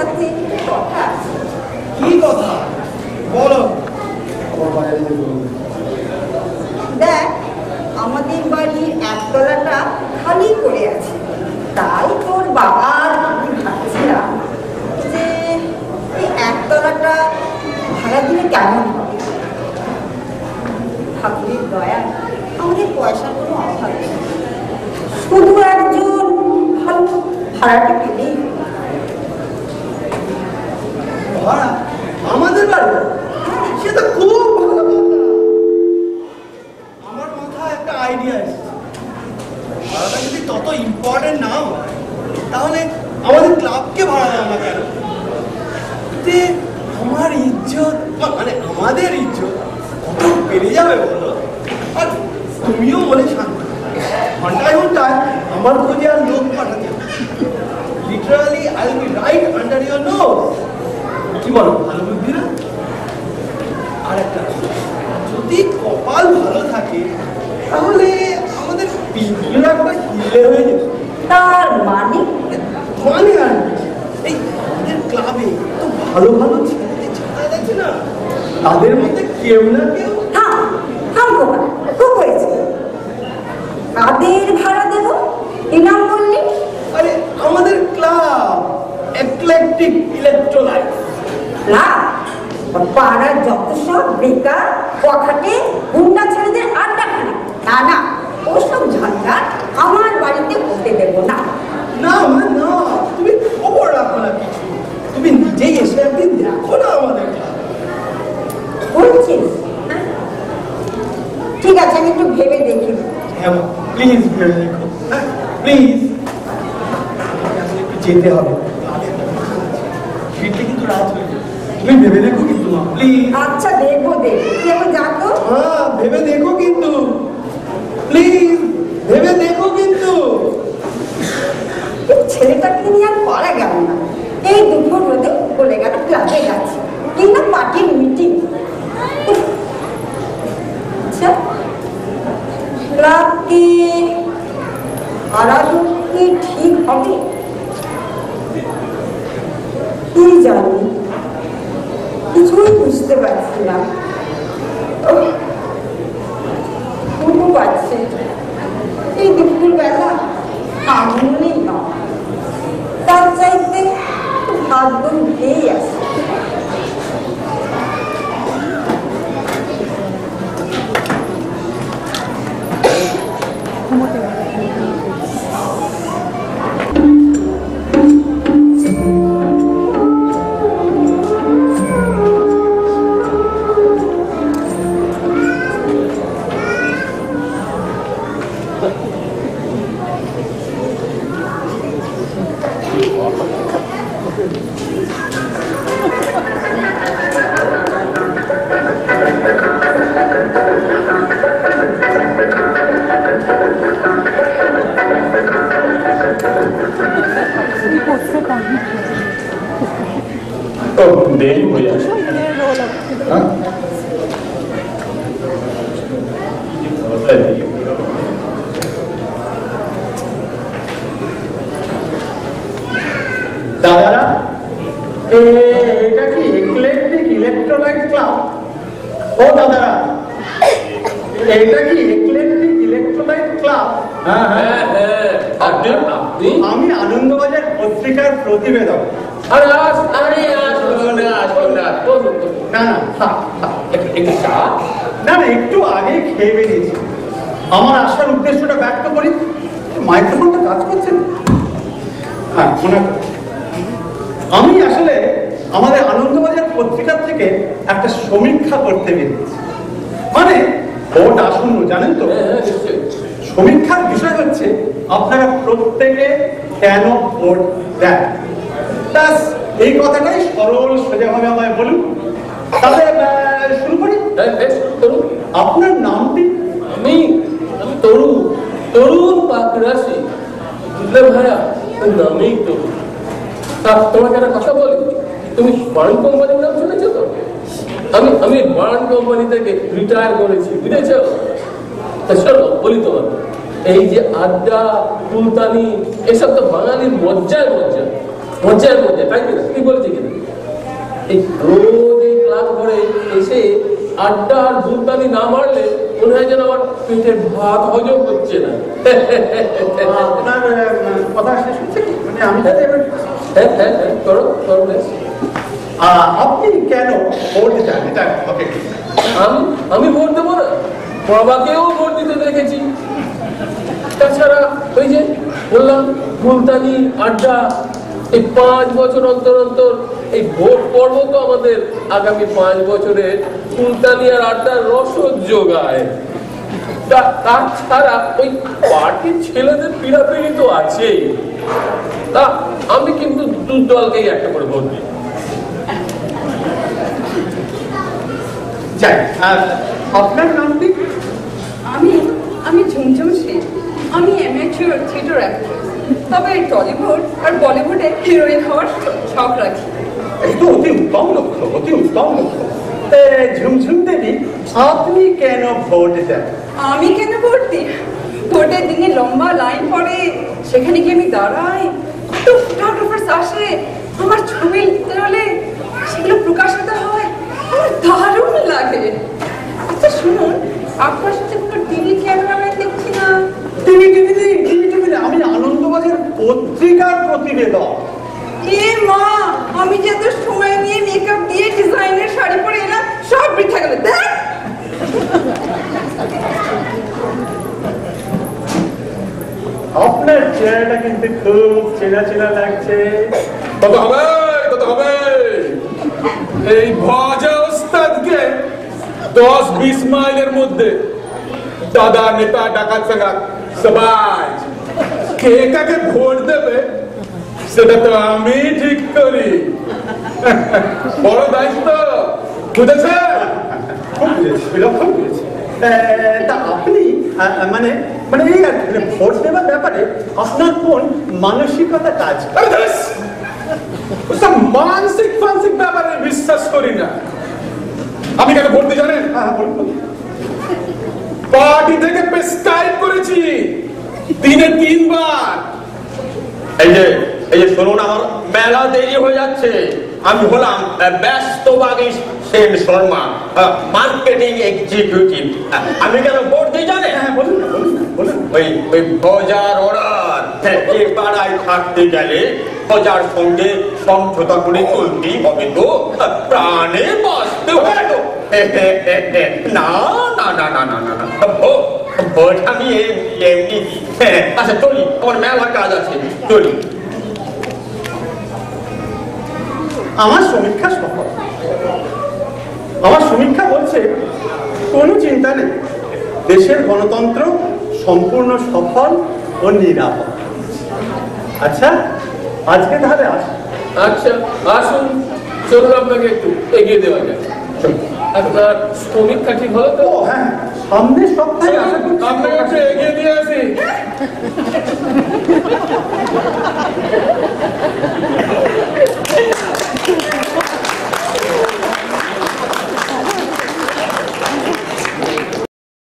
সাথে কথা আছে। কি কথা বলো? দেখ, আমাদের বাড়ির একতলাটা খালি করে আছে, তাই তোর বাবার ভাবছিলাম যে এই একতলাটা ভাড়া দিলে কেমন হবে। ঠাকুরের দয়া আমাদের পয়সার কোনো অভাব নেই, শুধু একজন ভালো ভাড়াটা পেলেই। ভাড়া আমাদের বাড়ি? সে তো খুব ভালো কথা। আমার মাথায় একটা আইডিয়া এসেছে। ভাড়াটা যদি তত ইম্পর্টেন্ট না হয় তাহলে আমাদের ক্লাবকে ভাড়া দেওয়া না কেন? এতে আমার ইজ্জত, মানে আমাদের ইজ্জত কত বেড়ে যাবে বলো। আর তুমিও মনে শান্ত, ঘন্টায় ঘন্টায় আমার খোঁজে আর লোক পাঠাতে, literally I will be right under your nose. কি বলো, ভালো বুদ্ধি না? আর একটা, যদি কপাল ভালো থাকে তাহলে আমাদের পিছনে একটা হিলে হয়ে যাবে। তার মানে মানে আর এই আমাদের ক্লাবে তো ভালো ভালো ছেলেদের ছাড়া যাচ্ছে না, তাদের মধ্যে কেউ না কেউ। খুব হয়েছে। কাদের ভাড়া দেবো এ নাম বললি? আরে আমাদের ক্লাব এক্লেকটিক ইলেকট্রোলাইট ক্লাব? পাড়ার যত সব বেকার পকেটে গুন্ডা ছেলেদের আড্ডাখানা। না না, ওসব ঝঞ্ঝাট আমার বাড়িতে করতে দেবো না। না না, তুমি খবর রাখো না কিছু, তুমি নিজেই এসে একদিন দেখো না আমাদের ক্লাব। বলছিস? ঠিক আছে, আমি একটু ভেবে দেখি। হ্যাঁ প্লিজ ভেবে দেখো, হ্যাঁ প্লিজ। একটু যেতে হবে, ফিরতে কিন্তু রাত হয়ে যাবে। তুমি ভেবে দেখো কিন্তু মা, প্লিজ। আচ্ছা দেখবো, তুই এখন যা তো। হ্যাঁ ভেবে দেখো কিন্তু, প্লিজ ভেবে দেখো কিন্তু। ছেলেটাকে নিয়ে আর পারা গেল না। এই দুপুর রোদে বলে গেল ক্লাবে যাচ্ছে, কিংবা পার্টির মিটিং। আচ্ছা, ক্লাব কি আরাধন কি ঠিক হবে? কি জানি, কিছুই বুঝতে পারছি না। ঘুমও পাচ্ছে এই দুপুর বেলা, আগুনেই না, তার চাইতে ভাগ্য উঠেই আসে। দেরি হয়ে যাচ্ছে। দাদারা, এটা কি এক্লেকটিক ইলেকট্রোলাইট ক্লাব? ও দাদারা, এটা কি এক্লেকটিক ইলেকট্রোলাইট ক্লাব? হ্যাঁ হ্যাঁ হ্যাঁ, আপনি? আমি আনন্দবাজার পত্রিকার প্রতিবেদক। আরে আসুন না। না না, একটু চা? না না, একটু আগে খেয়ে বেরিয়েছি। আমার আসার উদ্দেশ্যটা ব্যক্ত করি। মাইক্রোফোনটা কাজ করছে না? হ্যাঁ, মনে করি আমি আসলে আমাদের আনন্দবাজার পত্রিকার থেকে একটা সমীক্ষা করতে বেরিয়েছি। মানে ভোট আসন্ন, জানেন তো? সমীক্ষার বিষয় হচ্ছে আপনারা প্রত্যেকে কেন ভোট দেন। ব্যাস এই কথাটাই সরল সোজাভাবে আমায় বলুন। তাহলে শুরু করি। আপনার নামটি? আমি তরুণ পাকরাশি। বুঝলে ভাইয়া, নামেই তরুণ। তোমাকে একটা কথা বলি, তুমি বার্ন কোম্পানির নাম শুনেছো তো? আমি বার্ন কোম্পানি থেকে রিটায়ার করেছি, বুঝেছ? চলো বলি তোমার, এই যে আড্ডা, ফুলতানি, এসব তো বাঙালির মজ্জায়, তাই কিনা? কি বলেছি কিনা এই রোজ এই ক্লাস করে এসে আড্ডা আর দুধদানি না মারলে মনে হয় যেন আমার পেটের ভাত হজম হচ্ছে না। আপনার কথা শেষ হচ্ছে কি? মানে আমি করো করো। আপনি কেন ভোট দেন? এটা ওকে, আমি ভোট দেবো না, বাবাকেও ভোট দিতে দেখেছি। তাছাড়া ওই যে বললাম ফুলদানি আড্ডা, এই 5 বছর অন্তর অন্তর এই ভোট পর্ব তো আমাদের আগামী 5 বছরে ফুলদানি আর আড্ডার রসদ যোগায়। তাছাড়া ওই পার্টির ছেলেদের পিড়াপিড়ি তো আছেই। তা আমি কিন্তু দু দলকেই একটা করে ভোট দিই। যাই, আপনার নামটি? আমি ঝুমঝুম সেন। আমি অ্যামেচার থিয়েটার অ্যাক্ট্রেস, তবে টলিউড আর বলিউডে হিরোইন হওয়ার শখ রাখি। এই তো অতি উত্তম লক্ষ্য, অতি উত্তম লক্ষ্য। ঝুমঝুম দেবী, আপনি কেন ভোট দেন? আমি কেন ভোট দিই? ভোটের দিনে লম্বা লাইন পড়ে, সেখানে গিয়ে আমি দাঁড়াই, কত ফটোগ্রাফার্স আসে, আমার ছবি নিতে হলে সেগুলো প্রকাশিত হয়, আমার দারুণ লাগে। আচ্ছা শুনুন, আপনার সাথে কোনো টিভি ক্যামেরাম্যান দেখছি না? টিভি আমি আনন্দবাজার পত্রিকার প্রতিবেদক। এ মা, আমি যে এত সময় নিয়ে মেকআপ দিয়ে ডিজাইনের শাড়ি পরে এলাম, সব বৃথা গেল। দেখ, আপনার চেহারাটা কিন্তু খুব চেনা চেনা লাগছে। কত হবে এই ভজা ওস্তাদকে 10-20 মাইলের মধ্যে দাদা নেতা ডাকাত সাঙ্গা সবাই কে কাকে ভোট দেবে সেটা তো আমি ঠিক করি। বড় দায়িত্ব, বুঝেছে? খুব বুঝেছি। তা আপনি মানে এই আর কি, ভোট দেওয়ার ব্যাপারে আপনার কোন মানসিকতা কাজ করে? মানসিক ব্যাপারে বিশ্বাস করি না। আমি কেন ভোট দিই জানেন? পার্টি থেকে প্রেসক্রাইব করেছি দিনে 3 বার। এই যে শুনুন, আমার মেলা দেরি হয়ে যাচ্ছে। আমি হলাম ব্যস্তবাগী সেন শর্মা, মার্কেটিং এক্সিকিউটিভ। আমি কেন ভোট দিই জানেন? বলুন। ওই ভজার অর্ডার এই পাড়ায় থাকতে গেলে ভজার সঙ্গে সমঝোতা করে চলতেই হবে, তো প্রাণে বাঁচতে হবে তো। না, ভোট আমি এমনি দিই। আচ্ছা চলি, আমার মেলা কাজ আছে, চলি। আমার সমীক্ষা সফল। আমার সমীক্ষা বলছে কোনো চিন্তা নেই, দেশের গণতন্ত্র সম্পূর্ণ সফল ও নিরাপদ। আচ্ছা, আজকে তাহলে আচ্ছা আসুন, চলুন আপনাকে একটু এগিয়ে দেওয়া যায়। আপনার সমীক্ষা ঠিক হলো তো? হ্যাঁ, সামনের সপ্তাহে আশা করছি আপনাকে একটু এগিয়ে দিয়ে আসি।